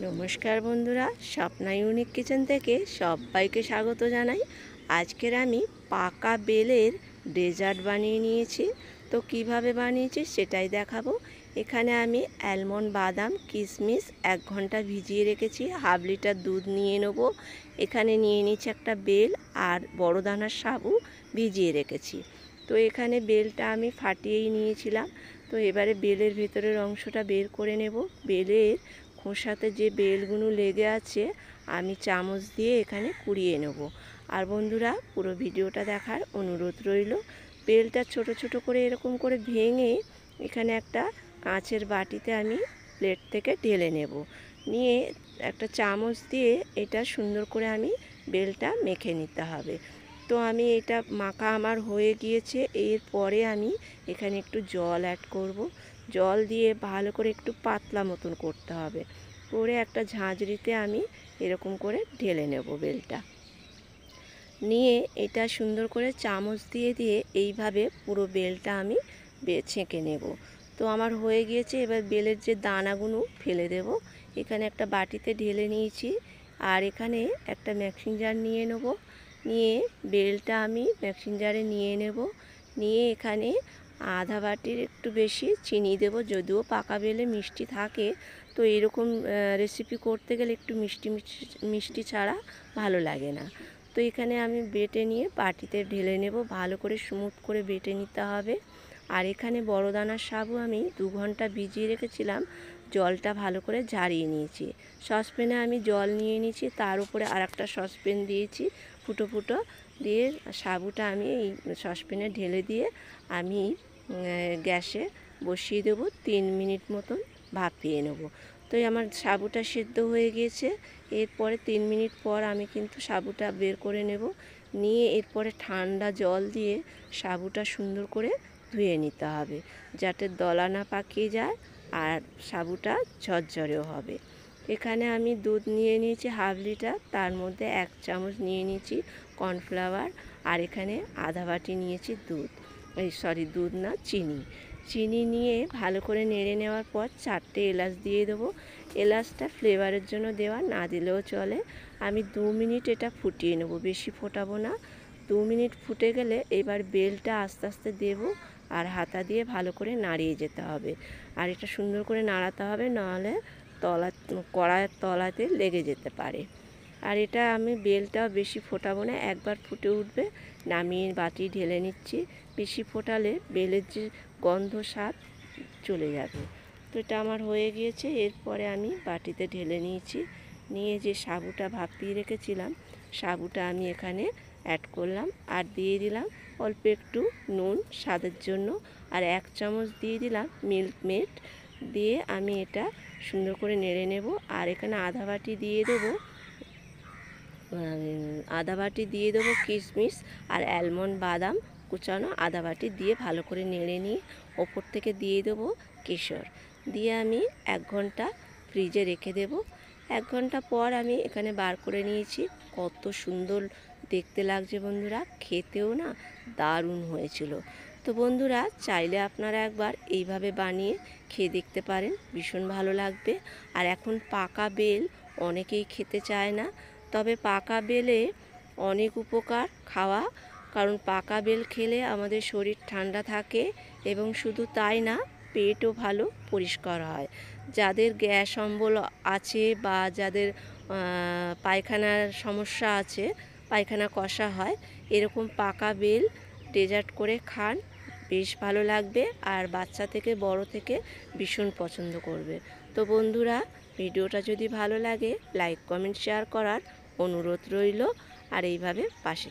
নমস্কার বন্ধুরা, Swapna unique kitchen থেকে সবাইকে স্বাগত জানাই। আজকের আমি পাকা বেলের ডেজার্ট বানিয়ে নিয়েছি। তো কিভাবে বানিয়েছি সেটাই দেখাবো। এখানে আমি অ্যালমন্ড, বাদাম, কিশমিশ 1 ঘন্টা ভিজিয়ে রেখেছি। হাফ লিটার দুধ নিয়ে নেব। এখানে নিয়ে নিচ্ছি একটা বেল আর বড় দানার সাবু ভিজিয়ে রেখেছি। তো এখানে বেলটা আমি ফাটিয়েই নিয়েছিলাম। তো এবারে বেলের ভেতরের অংশটা বের করে নেব। বেলের খোসাতে যে বেলগুলো লেগে আছে আমি চামচ দিয়ে এখানে কুড়িয়ে নেব। আর বন্ধুরা, পুরো ভিডিওটা দেখার অনুরোধ রইল। বেলটা ছোট ছোট করে এরকম করে ভেঙে এখানে একটা কাঁচের বাটিতে আমি প্লেট থেকে ঢেলে নেব। নিয়ে একটা চামচ দিয়ে এটা সুন্দর করে আমি বেলটা মেখে নিতে হবে। তো আমি এটা মাখা আমার হয়ে গিয়েছে। এরপরে আমি এখানে একটু জল অ্যাড করব। জল দিয়ে ভালো করে একটু পাতলা মতন করতে হবে। করে একটা ঝাঁঝরিতে আমি এরকম করে ঢেলে নেব বেলটা। নিয়ে এটা সুন্দর করে চামচ দিয়ে দিয়ে এইভাবে পুরো বেলটা আমি ছেঁকে নেব। তো আমার হয়ে গিয়েছে। এবার বেলের যে দানাগুলো ফেলে দেব। এখানে একটা বাটিতে ঢেলে নিয়েছি। আর এখানে একটা মিক্সিং জার নিয়ে নেব। নিয়ে বেলটা আমি মিক্সিং জারে নিয়ে নেব। নিয়ে এখানে আধা বাটির একটু বেশি চিনি দেব। যদিও পাকা বেলে মিষ্টি থাকে, তো এরকম রেসিপি করতে গেলে একটু মিষ্টি মিষ্টি ছাড়া ভালো লাগে না। তো এখানে আমি বেটে নিয়ে বাটিতে ঢেলে নেব। ভালো করে স্মুথ করে বেটে নিতে হবে। আর এখানে বড় দানার সাবু আমি 2 ঘন্টা ভিজিয়ে রেখেছিলাম। জলটা ভালো করে ঝারিয়ে নিয়েছি। সসপ্যানে আমি জল নিয়ে নিয়েছি, তার উপরে আর একটা সসপ্যান দিয়েছি। ফুটো ফুটো দিয়ে সাবুটা আমি এই সসপ্যানে ঢেলে দিয়ে আমি গ্যাসে বসিয়ে দেবো। 3 মিনিট মতন ভাপিয়ে নেব। তো আমার সাবুটা সিদ্ধ হয়ে গিয়েছে। এরপরে 3 মিনিট পর আমি কিন্তু সাবুটা বের করে নেব। নিয়ে এরপরে ঠান্ডা জল দিয়ে সাবুটা সুন্দর করে ধুয়ে নিতে হবে, যাতে দলা না পাকিয়ে যায় আর সাবুটা ঝরঝরেও হবে। এখানে আমি দুধ নিয়ে নিয়েছি হাফ লিটার। তার মধ্যে 1 চামচ নিয়ে নিয়েছি কর্নফ্লাওয়ার। আর এখানে আধা বাটি নিয়েছি দুধ, দুধ না, চিনি। চিনি নিয়ে ভালো করে নেড়ে নেওয়ার পর 4টে এলাচ দিয়ে দেবো। এলাচটা ফ্লেভারের জন্য দেওয়া, না দিলেও চলে। আমি 2 মিনিট এটা ফুটিয়ে নেব, বেশি ফোটাবো না। 2 মিনিট ফুটে গেলে এবার বেলটা আস্তে আস্তে দেব। আর হাতা দিয়ে ভালো করে নাড়িয়ে যেতে হবে। আর এটা সুন্দর করে নাড়াতে হবে, নাহলে কড়াইয়ের তলাতে লেগে যেতে পারে। আর এটা আমি বেলটাও বেশি ফোটাবো না, একবার ফুটে উঠবে নামিয়ে বাটি ঢেলে নিচ্ছি। বেশি ফোটালে বেলের যে গন্ধ স্বাদ চলে যাবে। তো এটা আমার হয়ে গিয়েছে। এরপরে আমি বাটিতে ঢেলে নিয়েছি। নিয়ে যে সাবুটা ভাপিয়ে রেখেছিলাম, সাবুটা আমি এখানে অ্যাড করলাম। আর দিয়ে দিলাম অল্প একটু নুন স্বাদের জন্য। আর 1 চামচ দিয়ে দিলাম মিল্ক মেড। দিয়ে আমি এটা সুন্দর করে নেড়ে নেব। আর এখানে আধা বাটি দিয়ে দেবো কিশমিশ আর অ্যালমন্ড, বাদাম কুচানো আধা বাটি দিয়ে ভালো করে নেড়ে নিয়ে ওপর থেকে দিয়ে দেবো কেশর। দিয়ে আমি 1 ঘন্টা ফ্রিজে রেখে দেব। 1 ঘন্টা পর আমি এখানে বার করে নিয়েছি। কত সুন্দর দেখতে লাগছে বন্ধুরা, খেতেও না দারুণ হয়েছিল। তো বন্ধুরা, চাইলে আপনারা একবার এইভাবে বানিয়ে খেয়ে দেখতে পারেন, ভীষণ ভালো লাগবে। আর এখন পাকা বেল অনেকেই খেতে চায় না, তবে পাকা বেলে অনেক উপকার খাওয়া। কারণ পাকা বেল খেলে আমাদের শরীর ঠান্ডা থাকে এবং শুধু তাই না, পেটও ভালো পরিষ্কার হয়। যাদের গ্যাস অম্বল আছে বা যাদের পায়খানার সমস্যা আছে, পায়খানা কষা হয়, এরকম পাকা বেল ডেজার্ট করে খান, বেশ ভালো লাগবে। আর বাচ্চা থেকে বড় থেকে ভীষণ পছন্দ করবে। তো বন্ধুরা, ভিডিওটা যদি ভালো লাগে লাইক, কমেন্ট, শেয়ার করার অনুরোধ রইল। আর এইভাবে পাশে